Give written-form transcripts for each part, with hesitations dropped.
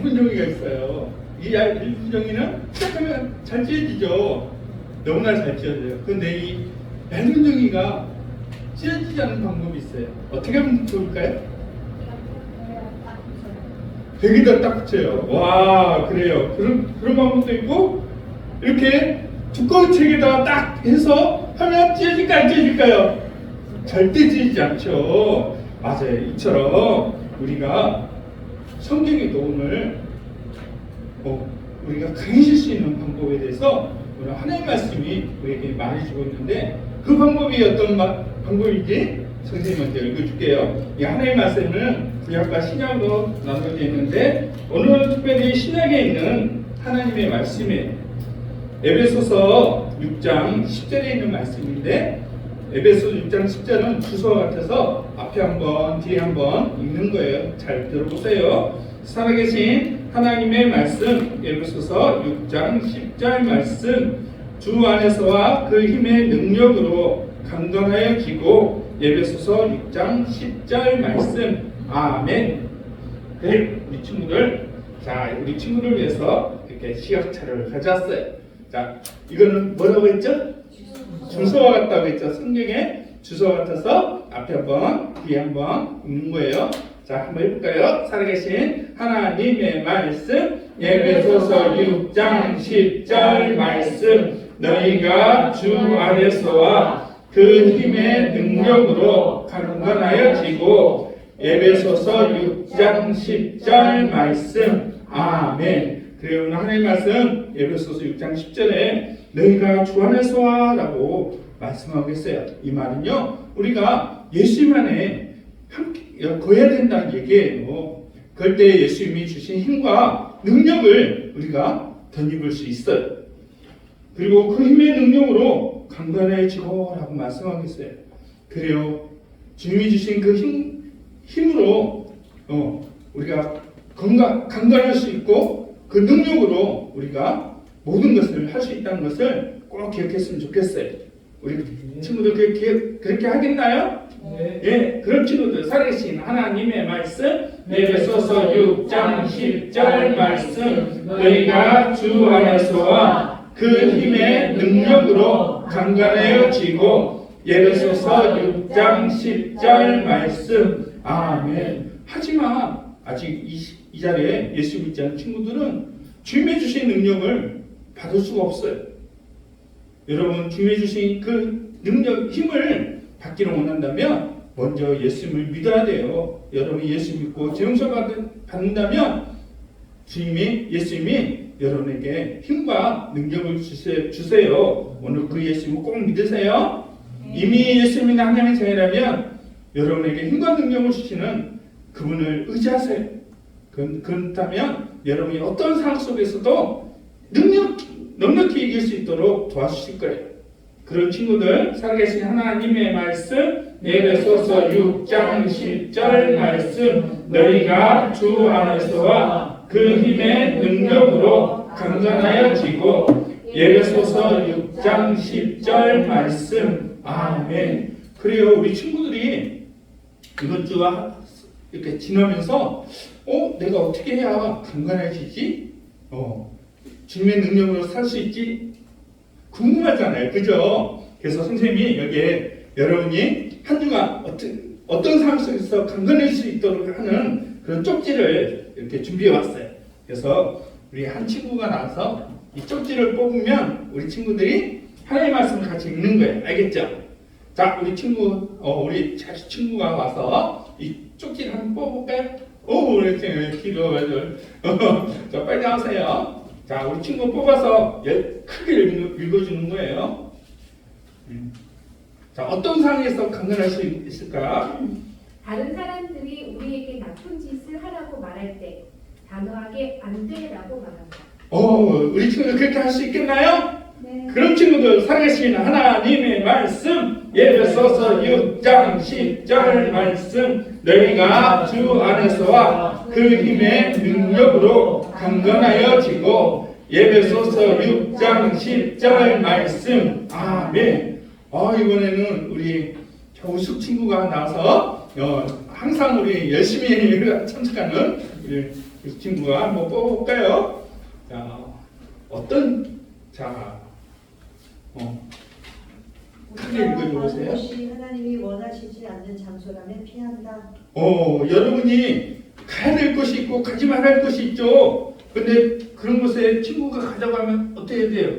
얇은 종이가 있어요. 이 얇은 종이는 시작하면 잘 찢어지죠. 너무나 잘 찢어져요. 근데 이 얇은 종이가 찢어지지 않는 방법이 있어요. 어떻게 하면 좋을까요? 벽에다 딱 붙여요. 와, 그래요. 그런 방법도 있고, 이렇게 두꺼운 책에다가 딱 해서 하면 찢어질까 안 찢어질까요? 절대 찢어지지 않죠. 맞아요. 이처럼 우리가 성경에도 오늘 우리가 강해질 수 있는 방법에 대해서 오늘 하나님의 말씀이 우리에게 말해주고 있는데, 그 방법이 어떤 방법인지 선생님 먼저 읽어줄게요. 이 하나님의 말씀은 구약과 신약으로 나눠져 있는데, 오늘은 특별히 신약에 있는 하나님의 말씀이에요. 에베소서 6장 10절에 있는 말씀인데, 에베소서 6장 10절은 주소와 같아서 앞에 한번 뒤에 한번 읽는 거예요. 잘 들어보세요. 살아계신 하나님의 말씀, 에베소서 6장 10절 말씀, 주 안에서와 그 힘의 능력으로 강건하여 지고, 에베소서 6장 10절 말씀. 아멘. 네, 우리 친구를 위해서 이렇게 시각차를 가져왔어요. 자, 이거는 뭐라고 했죠? 주소와 같다고 했죠. 성경에 주소와 같아서 앞에 한번 뒤에 한번 읽는 거예요. 자, 한번 해볼까요? 살아계신 하나님의 말씀, 에베소서 6장 10절 말씀. 너희가 주 안에서와 그 힘의 능력으로 강건하여 지고, 에베소서 6장 10절 말씀. 아멘. 그래요. 오늘 하나님의 말씀 에베소서 6장 10절에 너희가 주 안에서와 라고 말씀하고 있어요. 이 말은요, 우리가 예수님 안에 함께 거해야 된다는 얘기예요. 그럴 때 예수님이 주신 힘과 능력을 우리가 덧입을 수 있어요. 그리고 그 힘의 능력으로 강건해지고 라고 말씀하고 있어요. 그래요. 주님이 주신 그 힘으로 우리가 강건할 수 있고, 그 능력으로 우리가 모든 것을 할 수 있다는 것을 꼭 기억했으면 좋겠어요. 우리 친구들 그렇게 하겠나요? 네. 예, 그런 친구들 살아계신 하나님의 말씀, 에베소서 6장 10절 말씀. 너희가 주 안에서와 그 힘의 능력으로 강건해지고, 에베소서 6장 10절 말씀. 아멘. 하지만 아직 이 자리에 예수 믿지 않는 친구들은 주님의 주신 능력을 받을 수가 없어요. 여러분, 주님의 주신 그 능력, 힘을 받기를 원한다면 먼저 예수님을 믿어야 돼요. 여러분이 예수 믿고 재용서 받는다면 예수님이 여러분에게 힘과 능력을 주세요. 오늘 그 예수님을 꼭 믿으세요. 이미 예수님이 하나님의 자녀라면 여러분에게 힘과 능력을 주시는 그분을 의지하세요. 그렇다면 여러분이 어떤 상황 속에서도 넉넉히 이길 수 있도록 도와주실 거예요. 그런 친구들, 살아계신 하나님의 말씀, 에베소서 6장 10절 말씀. 너희가 주 안에서와 그 힘의 능력으로 강건하여지고, 에베소서 6장 10절 말씀. 아멘. 그래요. 우리 친구들이 이번 주가 이렇게 지나면서 내가 어떻게 해야 강건해지지? 주님의 능력으로 살 수 있지? 궁금하잖아요. 그죠? 그래서 선생님이 여기에 여러분이 한 주간 어떤 상황 속에서 강건해질 수 있도록 하는 그런 쪽지를 이렇게 준비해 왔어요. 그래서 우리 한 친구가 나와서 이 쪽지를 뽑으면 우리 친구들이 하나님의 말씀을 같이 읽는 거예요. 알겠죠? 자, 우리 친구가 와서 이 쪽지를 한번 뽑아볼까요? 우리 친구 길어가지고 자, 빨리 나오세요. 자, 우리 친구 뽑아서 크게 읽어주는 거예요. 자, 어떤 상황에서 강건할 수 있을까? 다른 사람들이 우리에게 나쁜 짓을 하라고 말할 때 단호하게 안 돼라고 말한다. 우리 친구들 그렇게 할 수 있겠나요? 네. 그런 친구들 살아계신 하나님의 말씀, 에베소서 6장 10절 말씀. 너희가 주 안에서와 그 힘의 능력으로 강건하여지고, 에베소서 6장 10절 말씀. 아멘. 이번에는 우리 우숙 친구가 나와서 항상 우리 열심히 참석하는 이 친구가 한번 뽑아볼까요? 자, 크게 읽어줘 보세요. 곳이 하나님이 원하시지 않는 장소라면 피한다. 여러분이 가야 될 곳이 있고 가지 말아야 할 곳이 있죠. 근데 그런 곳에 친구가 가자고 하면 어떻게 해야 돼요?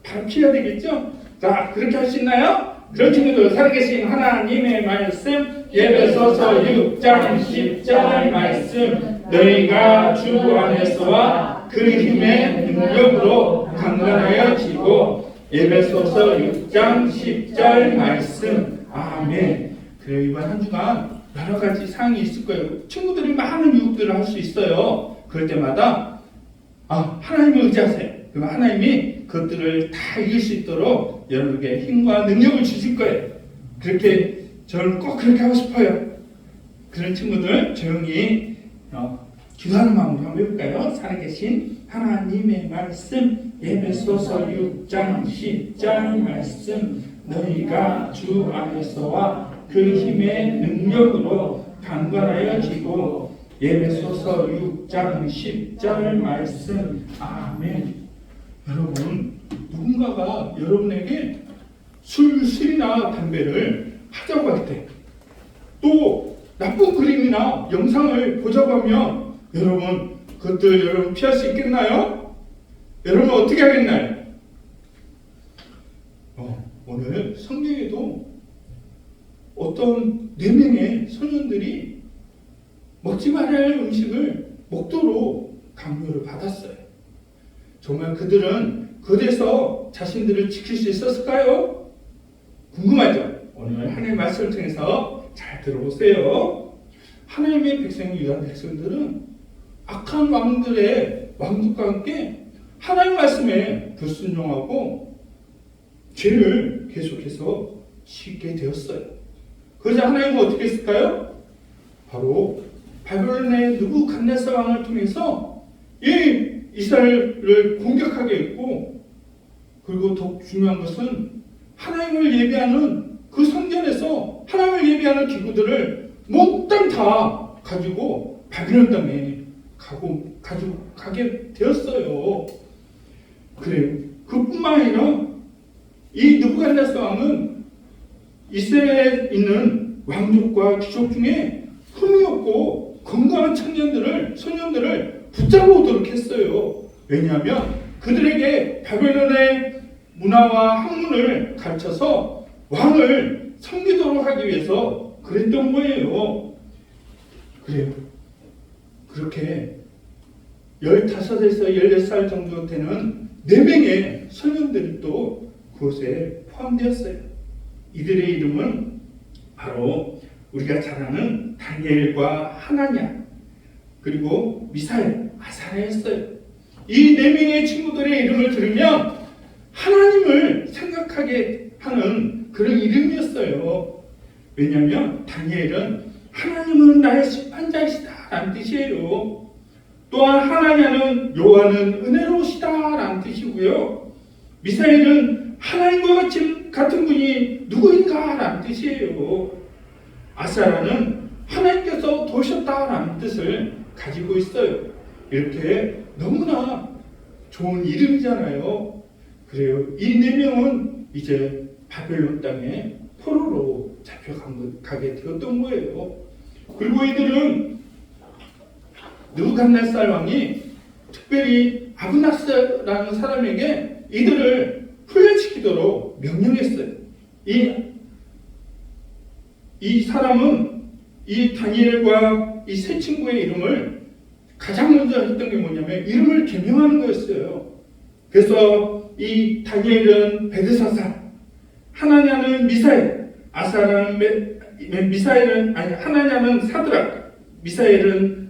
바로 피해야 되겠죠? 자, 그렇게 할 수 있나요? 그런 친구들 살아계신 하나님의 말씀 예배소서 6장 10절 말씀 너희가 주 안에서와 그 힘의 능력으로 강건하여지고 예배소서 6장 10절 말씀 아멘. 그래 이번 한 주간 여러 가지 상황이 있을 거예요. 친구들이 많은 유혹들을 할 수 있어요. 그럴 때마다 하나님을 의지하세요. 그럼 하나님이 그것들을 다 이길 수 있도록 여러분에게 힘과 능력을 주실 거예요. 그렇게 저는 꼭 그렇게 하고 싶어요. 그런 친구들 조용히 기도하는 마음으로 한번 해볼까요? 살아계신 하나님의 말씀 예배소서 6장 10절 말씀 너희가 주 안에서와 그 힘의 능력으로 강건하여지고 예배소서 6장 10절 말씀 아멘. 여러분 누군가가 여러분에게 술이나 담배를 하자고 할 때 또 나쁜 그림이나 영상을 보자고 하면 여러분 그것들 여러분 피할 수 있겠나요? 여러분 어떻게 하겠나요? 오늘 성경에도 어떤 4명의 소년들이 먹지 말아야 할 음식을 먹도록 강요를 받았어요. 정말 그들은 그곳에서 자신들을 지킬 수 있었을까요? 궁금하죠? 오늘 하나님의 말씀을 통해서 잘 들어보세요. 하나님의 백성 유다 백성들은 악한 왕들의 왕국과 함께 하나님 말씀에 불순종하고 죄를 계속해서 짓게 되었어요. 그러자 하나님은 어떻게 했을까요? 바로 바벨론의 느부갓네살 왕을 통해서 이 이스라엘을 공격하게 했고, 그리고 더욱 중요한 것은 하나님을 예배하는 그 성전에서 하나님을 예배하는 기구들을 몽땅 다 가지고 바벨론 땅에 가지고 가게 되었어요. 그래요. 그뿐만 아니라 이 느부갓네살 왕은 이스라엘에 있는 왕족과 귀족 중에 흠이 없고 건강한 소년들을 붙잡아오도록 했어요. 왜냐하면 그들에게 바벨론의 문화와 학문을 가르쳐서 왕을 섬기도록 하기 위해서 그랬던 거예요. 그래요. 그렇게 15에서 16살 정도 되는 4명의 소년들이 또 그곳에 포함되었어요. 이들의 이름은 바로 우리가 잘 아는 다니엘과 하나냐 그리고 미사엘, 아사랴였어요. 이 4명의 친구들의 이름을 들으면 하나님을 생각하게 하는 그런 이름이었어요. 왜냐하면 다니엘은 하나님은 나의 심판자이시다 라는 뜻이에요. 또한 하나냐는 여호와는 은혜로우시다 라는 뜻이고요. 미사엘은 하나님과 같은 분이 누구인가 라는 뜻이에요. 아사랴는 하나님께서 도우셨다 라는 뜻을 가지고 있어요. 이렇게 너무나 좋은 이름이잖아요. 그래요. 이 4명은 이제 바벨론 땅에 포로로 잡혀가게 되었던 거예요. 그리고 이들은 느부갓네살 왕이 특별히 아브나스라는 사람에게 이들을 훈련시키도록 명령했어요. 이 사람은 이 다니엘과 이 세 친구의 이름을 가장 먼저 했던 게 뭐냐면 이름을 개명하는 거였어요. 그래서 이 다니엘은 베드사살, 하나냐는 미사엘, 하나냐는 사드락, 미사엘은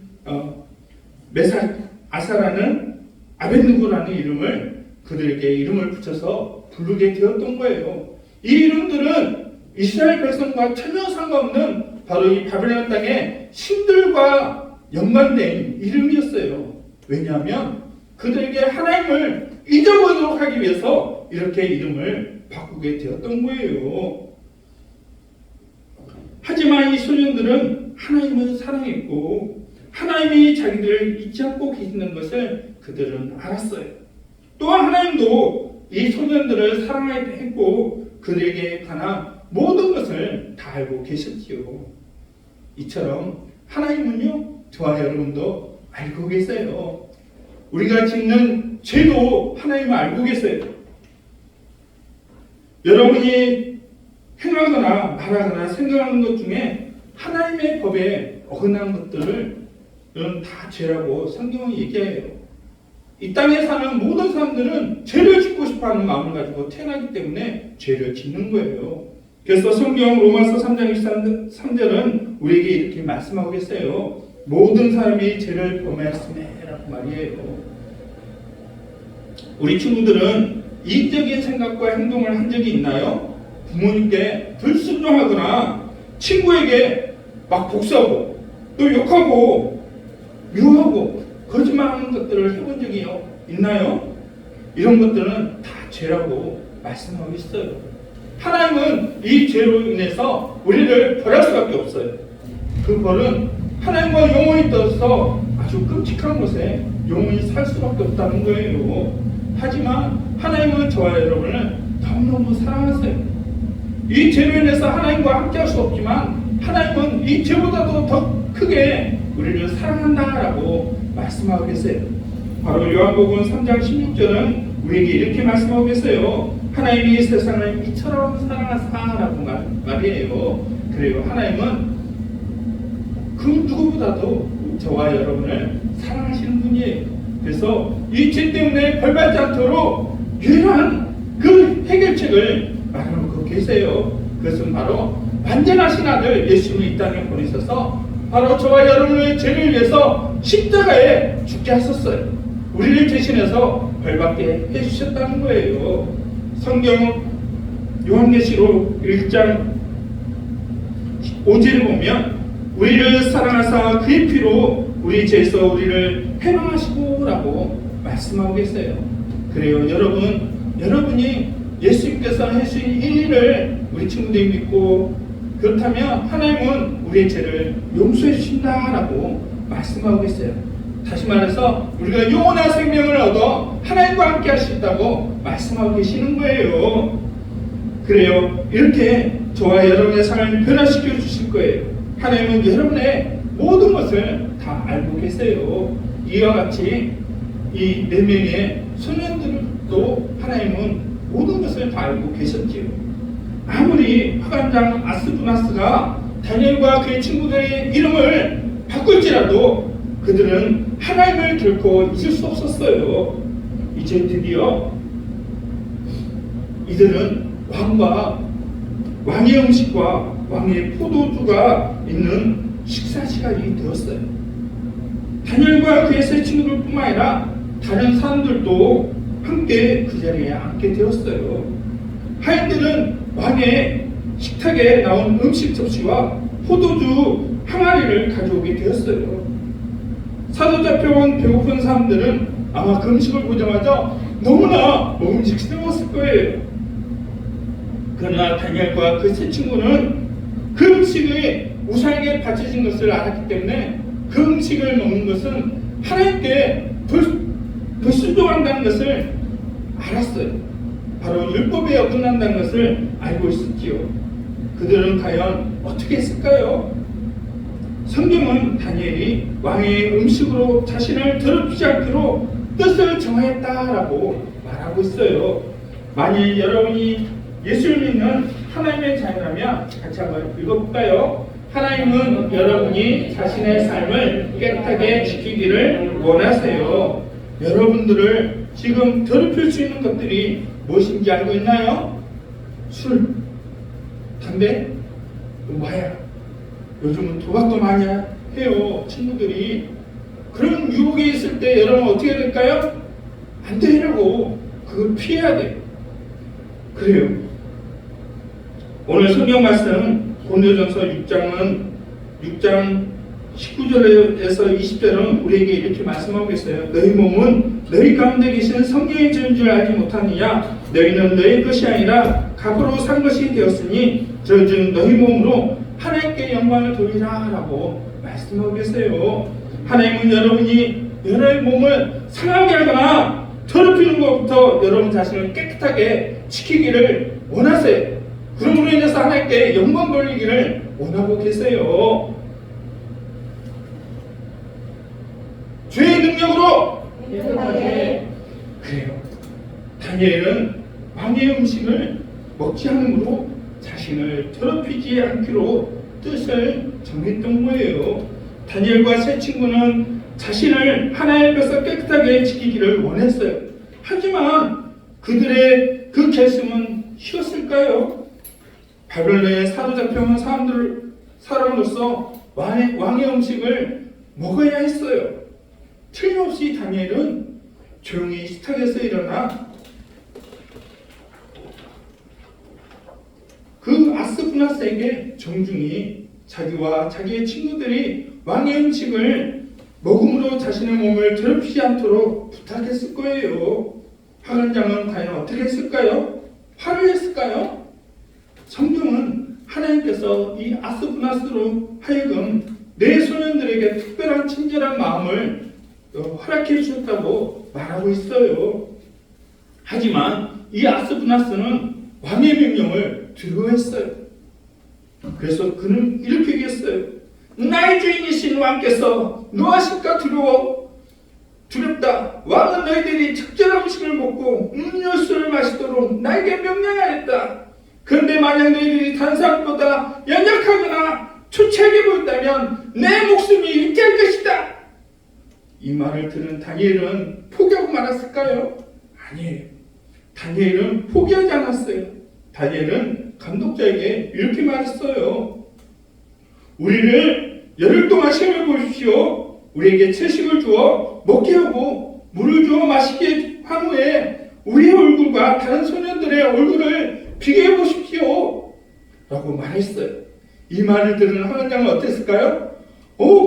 메삭, 아사라는 아벳느고라는 이름을 그들에게 이름을 붙여서 부르게 되었던 거예요. 이 이름들은 이스라엘 백성과 전혀 상관없는 바로 이 바벨론 땅의 신들과 연관된 이름이었어요. 왜냐하면 그들에게 하나님을 잊어버리도록 하기 위해서 이렇게 이름을 바꾸게 되었던 거예요. 하지만 이 소년들은 하나님을 사랑했고 하나님이 자기들을 잊지 않고 계시는 것을 그들은 알았어요. 또한 하나님도 이 소년들을 사랑했고 그들에게 관한 모든 것을 다 알고 계셨지요. 이처럼 하나님은요, 저와 여러분도 알고 계세요. 우리가 짓는 죄도 하나님은 알고 계세요. 여러분이 행하거나 말하거나 생각하는 것 중에 하나님의 법에 어긋난 것들은 다 죄라고 성경은 얘기해요. 이 땅에 사는 모든 사람들은 죄를 짓고 싶어하는 마음을 가지고 태어나기 때문에 죄를 짓는 거예요. 그래서 성경 로마서 3장 23절은 우리에게 이렇게 말씀하고 계세요. 모든 사람이 죄를 범하였음에라고 말이에요. 우리 친구들은 이익적인 생각과 행동을 한 적이 있나요? 부모님께 불순종하거나 친구에게 막 복수하고 또 욕하고 미워하고 거짓말하는 것들을 해본 적이 있나요? 이런 것들은 다 죄라고 말씀하고 있어요. 하나님은 이 죄로 인해서 우리를 벌할 수밖에 없어요. 그 벌은 하나님과 영원히 떠서 아주 끔찍한 곳에 영원히 살 수밖에 없다는 거예요. 하지만 하나님은 저와 여러분을 너무너무 사랑하세요. 이 죄로 인해서 하나님과 함께할 수 없지만 하나님은 이 죄보다도 더 크게 우리를 사랑한다라고 말씀하고 계세요. 바로 요한복음 3장 16절은 우리에게 이렇게 말씀하고 계세요. 하나님이 세상을 이처럼 사랑하사라고 말이에요. 그래요. 하나님은 그 누구보다도 저와 여러분을 사랑하시는 분이에요. 그래서 이 죄 때문에 벌받지 않도록 유일한 그 해결책을 마련하고 계세요. 그것은 바로 완전하신 아들 예수님을 이 땅에 보내셔서 바로 저와 여러분의 죄를 위해서 십자가에 죽게 하셨어요. 우리를 대신해서 벌받게 해주셨다는 거예요. 성경 요한계시록 1장 5절을 보면 우리를 사랑하사 그의 피로 우리 죄에서 우리를 해방하시고 라고 말씀하고 계세요. 그래요. 여러분이 예수님께서 하신 이 일을 우리 친구들이 믿고 그렇다면 하나님은 우리의 죄를 용서해 주신다라고 말씀하고 계세요. 다시 말해서 우리가 영원한 생명을 얻어 하나님과 함께 할 수 있다고 말씀하고 계시는 거예요. 그래요. 이렇게 저와 여러분의 삶을 변화시켜 주실 거예요. 하나님은 여러분의 모든 것을 다 알고 계세요. 이와 같이 이 4명의 소년들도 하나님은 모든 것을 다 알고 계셨지요. 아무리 화관장 아스부나스가 다니엘과 그의 친구들의 이름을 바꿀지라도 그들은 하나님을 결코 잊을 수 없었어요. 이제 드디어 이들은 왕의 음식과 왕의 포도주가 있는 식사 시간이 되었어요. 다니엘과 그의 세 친구들뿐만 아니라 다른 사람들도 함께 그 자리에 앉게 되었어요. 하인들은 왕의 식탁에 나온 음식 접시와 포도주 항아리를 가져오게 되었어요. 사도 잡혀온 배고픈 사람들은 아마 그 음식을 보자마자 너무나 먹음직스러웠을 거예요. 그러나 다니엘과 그 세 친구는 그 음식이 우상에게 바쳐진 것을 알았기 때문에 그 음식을 먹는 것은 하나님께 불순종한다는 것을 알았어요. 바로 율법에 어긋난다는 것을 알고 있었지요. 그들은 과연 어떻게 했을까요? 성경은 다니엘이 왕의 음식으로 자신을 더럽히지 않기로 뜻을 정하였다라고 말하고 있어요. 만일 여러분이 예수를 믿는 하나님의 자녀라면 같이 한번 읽어볼까요? 하나님은 여러분이 자신의 삶을 깨끗하게 지키기를 원하세요. 여러분들을 지금 더럽힐 수 있는 것들이 무엇인지 알고 있나요? 술, 담배, 마약. 요즘은 도박도 많이 해요. 친구들이. 그런 유혹이 있을 때 여러분 어떻게 될까요? 안 되라고. 그걸 피해야 돼요. 그래요. 오늘 성경 말씀 고린도전서 6장 19절에서 20절은 우리에게 이렇게 말씀하고 있어요. 너희 몸은 너희 가운데 계신 성령의 주인 줄 알지 못하느냐? 너희는 너희 것이 아니라 값으로 산 것이 되었으니 저즉 너희 몸으로 하나님께 영광을 돌리라 라고 말씀하고 계세요. 하나님은 여러분이 여러분의 몸을 상하게 하거나 더럽히는 것부터 여러분 자신을 깨끗하게 지키기를 원하세요. 그럼으로 인해서 하나님께 영광 돌리기를 원하고 계세요. 죄의 능력으로 깨끗하게. 그래요. 다니엘은 왕의 음식을 먹지 않으므로 자신을 더럽히지 않기로 뜻을 정했던 거예요. 다니엘과 세 친구는 자신을 하나님 앞에서 깨끗하게 지키기를 원했어요. 하지만 그들의 그 결심은 쉬웠을까요? 바벨론에 사로잡혀온 사람으로서 왕의 음식을 먹어야 했어요. 틀림없이 다니엘은 조용히 식탁에서 일어나 그 아스푸나스에게 정중히 자기와 자기의 친구들이 왕의 음식을 먹음으로 자신의 몸을 더럽히지 않도록 부탁했을 거예요. 하관장은 과연 어떻게 했을까요? 화를 냈을까요? 성경은 하나님께서 이 아스푸나스로 하여금 내 소년들에게 특별한 친절한 마음을 허락해 주셨다고 말하고 있어요. 하지만 이 아스푸나스는 왕의 명령을 두려워했어요. 그래서 그는 이렇게 얘기했어요. 나의 주인이신 왕께서 노하실까 두렵다. 왕은 너희들이 특별한 음식을 먹고 음료수를 마시도록 나에게 명령하였다. 그런데 만약 너희들이 다른 사람보다 연약하거나 초췌하게 보였다면 내 목숨이 위태할 것이다. 이 말을 들은 다니엘은 포기하고 말았을까요? 아니에요. 다니엘은 포기하지 않았어요. 다니엘은 감독자에게 이렇게 말했어요. 우리를 열흘 동안 시험해 보십시오. 우리에게 채식을 주어 먹게 하고 물을 주어 마시게 한 후에 우리의 얼굴과 다른 소년들의 얼굴을 비교해 보십시오. 라고 말했어요. 이 말을 들은 하관장은 어땠을까요?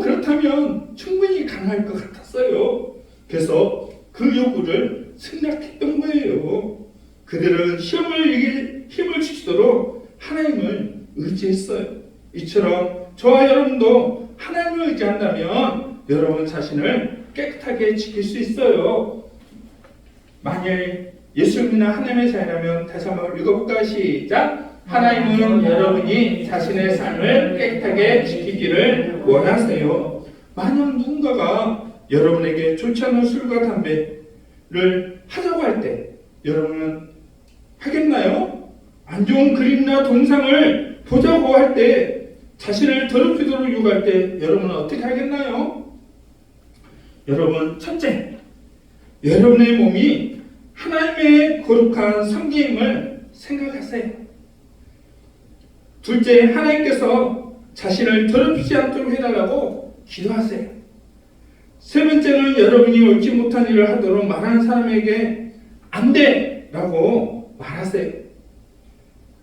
그렇다면 충분히 가능할 것 같았어요. 그래서 그 요구를 승낙했던 거예요. 그들은 시험을 이길 힘을 주시도록 하나님을 의지했어요. 이처럼 저와 여러분도 하나님을 의지한다면 여러분 자신을 깨끗하게 지킬 수 있어요. 만일 예수를 믿는 하나님의 자녀라면 다시 한번 읽어볼까요? 시작! 하나님은 여러분이 자신의 삶을 깨끗하게 지키기를 원하세요. 만약 누군가가 여러분에게 좋지 않은 술과 담배를 하자고 할 때 여러분은 하겠나요? 안 좋은 그림이나 동상을 보자고 할 때, 자신을 더럽히도록 요구할 때 여러분은 어떻게 하겠나요? 여러분, 첫째, 여러분의 몸이 하나님의 거룩한 성기임을 생각하세요. 둘째, 하나님께서 자신을 더럽히지 않도록 해달라고 기도하세요. 세 번째는 여러분이 옳지 못한 일을 하도록 말하는 사람에게 안 돼! 라고 말하세요.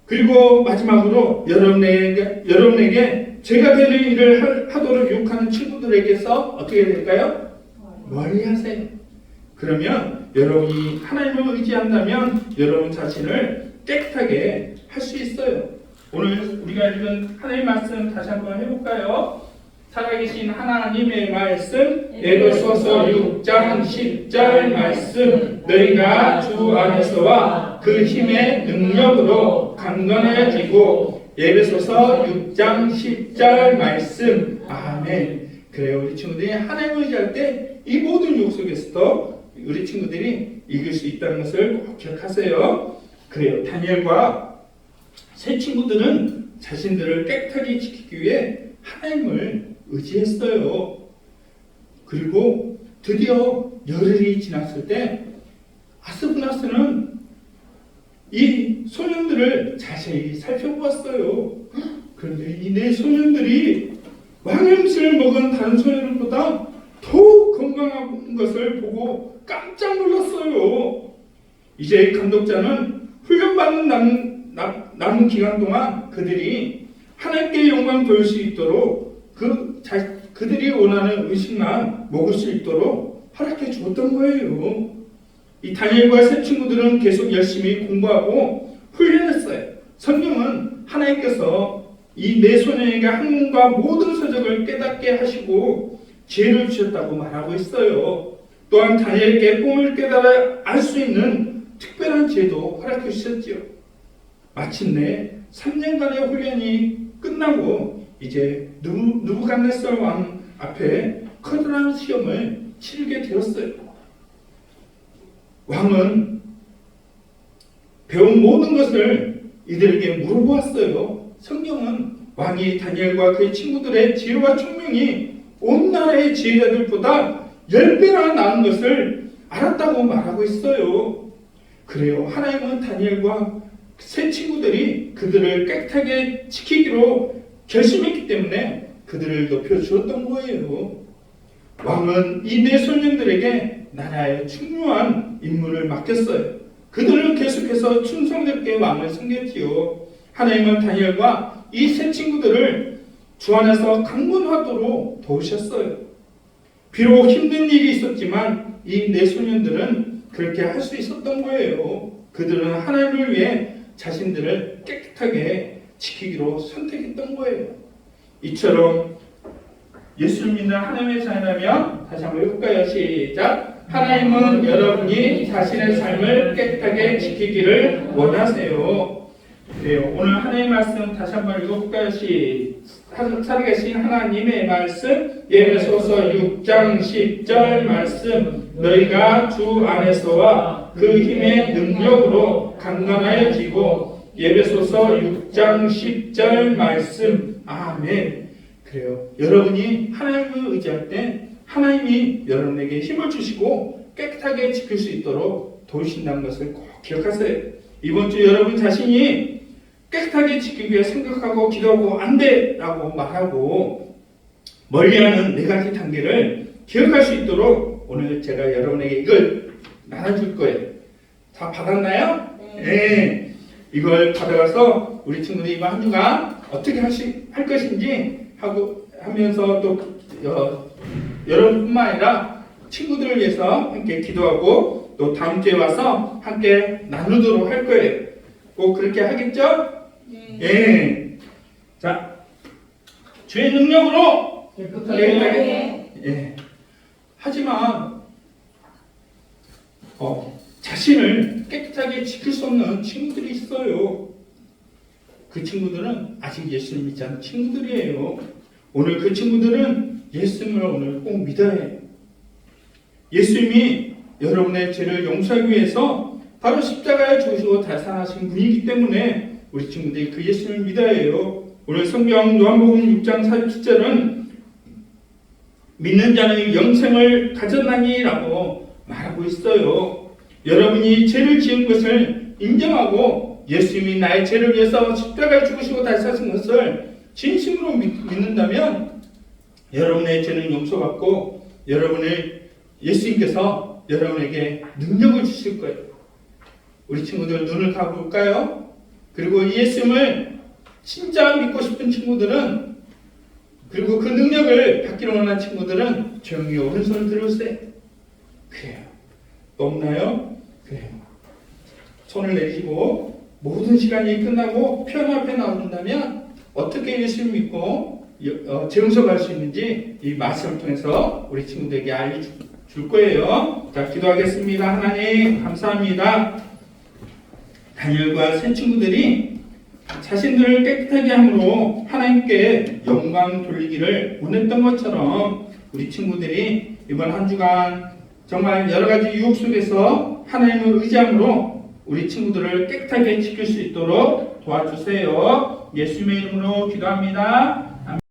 그리고 마지막으로 여러분에게 죄가 되는 일을 하도록 유혹하는 친구들에게서 어떻게 될까요? 멀리 하세요. 그러면 여러분이 하나님을 의지한다면 여러분 자신을 깨끗하게 할 수 있어요. 오늘 우리가 읽은 하나님의 말씀 다시 한번 해볼까요? 살아계신 하나님의 말씀, 에베소서 6장 10절 말씀, 너희가 주 안에서와 그 힘의 능력으로 강건해지고, 에베소서 6장 10절 말씀. 아멘. 그래요. 우리 친구들이 하나님을 의지할 때 이 모든 유혹 속에서도 우리 친구들이 이길 수 있다는 것을 꼭 기억하세요. 그래요. 다니엘과 세 친구들은 자신들을 깨끗하게 지키기 위해 하나님을 의지했어요. 그리고 드디어 열흘이 지났을 때 아스푸나스는 이 소년들을 자세히 살펴보았어요. 그런데 이 네 소년들이 왕의 음식을 먹은 다른 소년들보다 더욱 건강한 것을 보고 깜짝 놀랐어요. 이제 감독자는 훈련받는 남은 기간 동안 그들이 하나님께 영광 돌릴 수 있도록 그들이 원하는 음식만 먹을 수 있도록 허락해 주었던 거예요. 이 다니엘과 세 친구들은 계속 열심히 공부하고 훈련했어요. 성경은 하나님께서 이 네 소년에게 학문과 모든 서적을 깨닫게 하시고 지혜를 주셨다고 말하고 있어요. 또한 다니엘에게 꿈을 깨달아 알 수 있는 특별한 지혜도 허락해 주셨지요. 마침내 3년간의 훈련이 끝나고 이제 느부갓네살 왕 앞에 커다란 시험을 치르게 되었어요. 왕은 배운 모든 것을 이들에게 물어보았어요. 성경은 왕이 다니엘과 그의 친구들의 지혜와 총명이 온 나라의 지혜자들보다 10배나 나은 것을 알았다고 말하고 있어요. 그래요. 하나님은 다니엘과 세 친구들이 그들을 깨끗하게 지키기로 결심했기 때문에 그들을 높여주었던 거예요. 왕은 이 네 소년들에게 나라의 중요한 임무를 맡겼어요. 그들은 계속해서 충성스럽게 왕을 섬겼지요. 하나님은 다니엘과 이 세 친구들을 주 안에서 강건하도록 도우셨어요. 비록 힘든 일이 있었지만 이 네 소년들은 그렇게 할 수 있었던 거예요. 그들은 하나님을 위해 자신들을 깨끗하게 지키기로 선택했던 거예요. 이처럼 예수를 믿는 하나님의 자녀라면 다시 한번 해볼까요? 시작. 하나님은 여러분이 자신의 삶을 깨끗하게 지키기를 원하세요. 네, 오늘 하나님의 말씀 다시 한번 읽어볼까요? 살아계신 하나님의 말씀 에베소서 6장 10절 말씀 너희가 주 안에서와 그 힘의 능력으로 강건하여지고 에베소서 6장 10절 말씀 아멘. 그래요. 여러분이 하나님을 의지할 때 하나님이 여러분에게 힘을 주시고 깨끗하게 지킬 수 있도록 도우신다는 것을 꼭 기억하세요. 이번 주 여러분 자신이 깨끗하게 지키기 위해 생각하고 기도하고 안 돼라고 말하고 멀리하는 네 가지 단계를 기억할 수 있도록 오늘 제가 여러분에게 이걸 나눠줄 거예요. 다 받았나요? 네. 이걸 받아가서 우리 친구들이 이번 한 주간 어떻게 할 것인지 하면서 또 여러분뿐만 아니라 친구들을 위해서 함께 기도하고 또 다음 주에 와서 함께 나누도록 할 거예요. 꼭 그렇게 하겠죠? 예. 자, 주의 능력으로 깨끗하게. 예. 하지만 자신을 깨끗하게 지킬 수 없는 친구들이 있어요. 그 친구들은 아직 예수님 믿지 않는 친구들이에요. 오늘 그 친구들은 예수님을 오늘 꼭 믿어야 해요. 예수님이 여러분의 죄를 용서하기 위해서 바로 십자가에 죽으시고 달산하신 분이기 때문에 우리 친구들이 그 예수님을 믿어야 해요. 오늘 성경 요한복음 6장 47절은 믿는 자는 영생을 가졌나니라고 말하고 있어요. 여러분이 죄를 지은 것을 인정하고 예수님이 나의 죄를 위해서 십자가에 죽으시고 다시 사신 것을 진심으로 믿는다면 여러분의 죄는 용서받고 예수님께서 여러분에게 능력을 주실 거예요. 우리 친구들 눈을 감아볼까요? 그리고 예수님을 진짜 믿고 싶은 친구들은 그리고 그 능력을 받기를 원하는 친구들은 조용히 오른손을 들어주세요. 그래요. 없나요? 그래요. 손을 내리시고 모든 시간이 끝나고 편 앞에 나온다면 어떻게 예수를 믿고 재용서할 수 있는지 이 말씀을 통해서 우리 친구들에게 알려줄 거예요. 자, 기도하겠습니다. 하나님 감사합니다. 다니엘과 새 친구들이 자신들을 깨끗하게 함으로 하나님께 영광 돌리기를 원했던 것처럼 우리 친구들이 이번 한 주간 정말 여러 가지 유혹 속에서 하나님을 의지함으로 우리 친구들을 깨끗하게 지킬 수 있도록 도와주세요. 예수님의 이름으로 기도합니다.